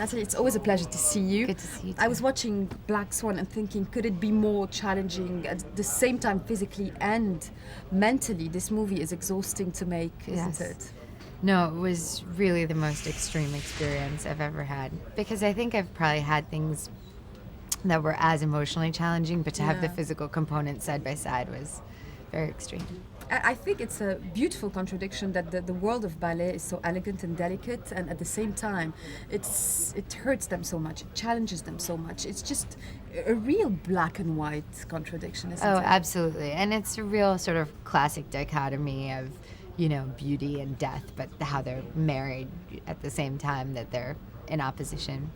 Natalie, it's always a pleasure to see you. Good to see you too. I was watching Black Swan and thinking, could it be more challenging at the same time physically and mentally? This movie is exhausting to make, isn't Yes. it? No, it was really the most extreme experience I've ever had. Because I think I've probably had things that were as emotionally challenging, but to have the Yeah. physical component side by side was very extreme. I think it's a beautiful contradiction that the world of ballet is so elegant and delicate, and at the same time, it hurts them so much, it challenges them so much. It's just a real black and white contradiction, isn't Oh, it? absolutely. And it's a real sort of classic dichotomy of, beauty and death, but how they're married at the same time that they're in opposition.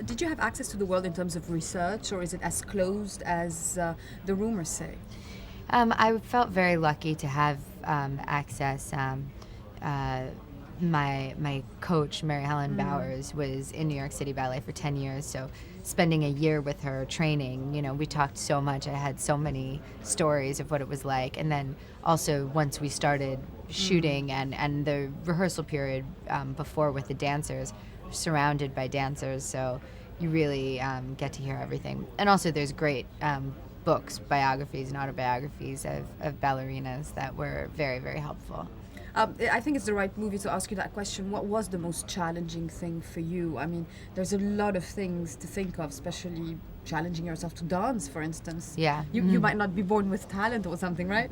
Did you have access to the world in terms of research, or is it as closed as the rumors say? I felt very lucky to have access. My coach, Mary Helen Bowers, was in New York City Ballet for 10 years, so spending a year with her training, we talked so much. I had so many stories of what it was like. And then also once we started shooting and the rehearsal period before with the dancers, surrounded by dancers, so you really get to hear everything. And also there's great books, biographies and autobiographies of ballerinas that were very, very helpful. I think it's the right movie to ask you that question. What was the most challenging thing for you? I mean, there's a lot of things to think of, especially challenging yourself to dance, for instance. Yeah. You might not be born with talent or something, right?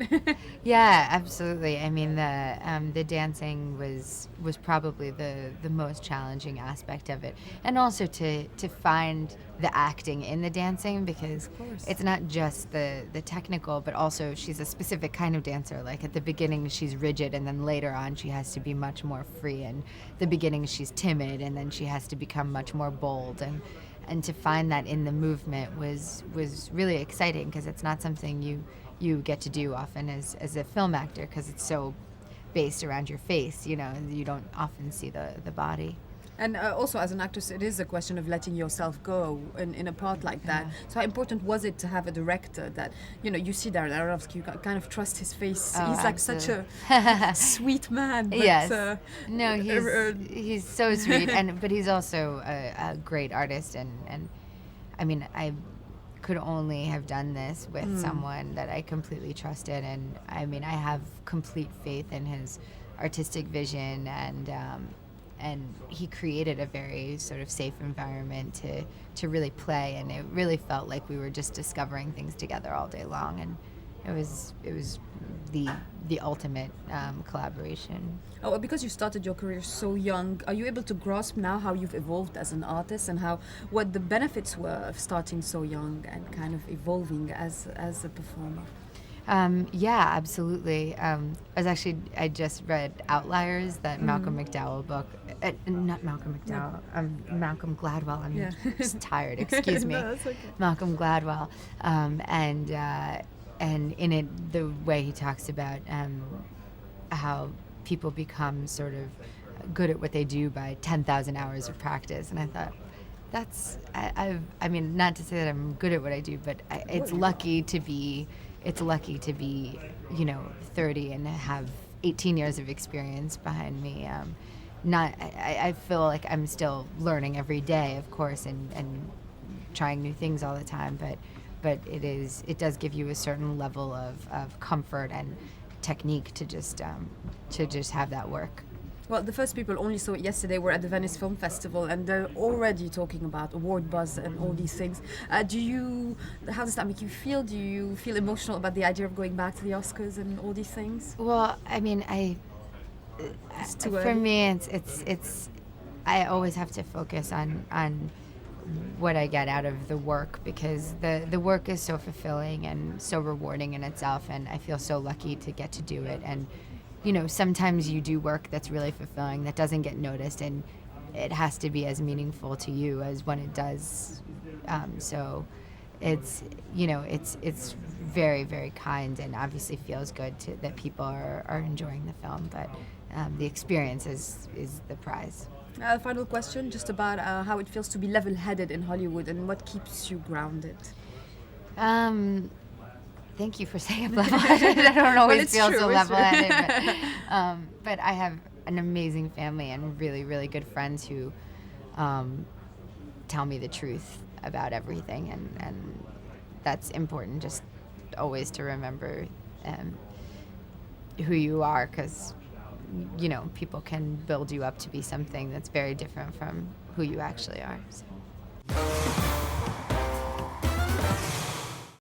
Yeah, absolutely. I mean, the dancing was probably the most challenging aspect of it, and also to find the acting in the dancing, because Of course. it's not just the technical, but also she's a specific kind of dancer. Like at the beginning, she's rigid, and then later on, she has to be much more free. And the beginning, she's timid, and then she has to become much more bold. And to find that in the movement was really exciting, because it's not something you get to do often as a film actor, because it's so based around your face. You don't often see the body. And also, as an actress, it is a question of letting yourself go in a part like that. Yeah. So how important was it to have a director that, you see Darren Aronofsky, you kind of trust his face. Oh, He's like such a sweet man. But, Yes. No, he's so sweet, but he's also a great artist, and I mean, I could only have done this with someone that I completely trusted, and I mean, I have complete faith in his artistic vision, and he created a very sort of safe environment to really play, and it really felt like we were just discovering things together all day long, and it was the ultimate collaboration. Oh, because you started your career so young, are you able to grasp now how you've evolved as an artist and what the benefits were of starting so young and kind of evolving as a performer? Yeah, absolutely. I just read Outliers, that Malcolm McDowell book. Not Malcolm McDowell, Malcolm Gladwell. I'm Yeah. just tired, excuse me. No, that's okay. Malcolm Gladwell. And in it, the way he talks about how people become sort of good at what they do by 10,000 hours of practice. And I thought, I mean, not to say that I'm good at what I do, but it's lucky to be 30 and have 18 years of experience behind me. I feel like I'm still learning every day, of course, and trying new things all the time, but it does give you a certain level of comfort and technique to just have that work. Well, the first people only saw it yesterday were at the Venice Film Festival, and they're already talking about award buzz and all these things. How does that make you feel? Do you feel emotional about the idea of going back to the Oscars and all these things? Well, I mean, It's too for early. me, it's I always have to focus on what I get out of the work, because the work is so fulfilling and so rewarding in itself, and I feel so lucky to get to do it. And sometimes you do work that's really fulfilling that doesn't get noticed, and it has to be as meaningful to you as when it does. So it's very, very kind, and obviously feels good that people are enjoying the film, but the experience is the prize. Final question, just about how it feels to be level-headed in Hollywood and what keeps you grounded. Thank you for saying I'm level-headed. I don't always it's feel true, so it's true. level-headed, but I have an amazing family and really, really good friends who tell me the truth about everything, and that's important, just always to remember who you are, because people can build you up to be something that's very different from who you actually are. So.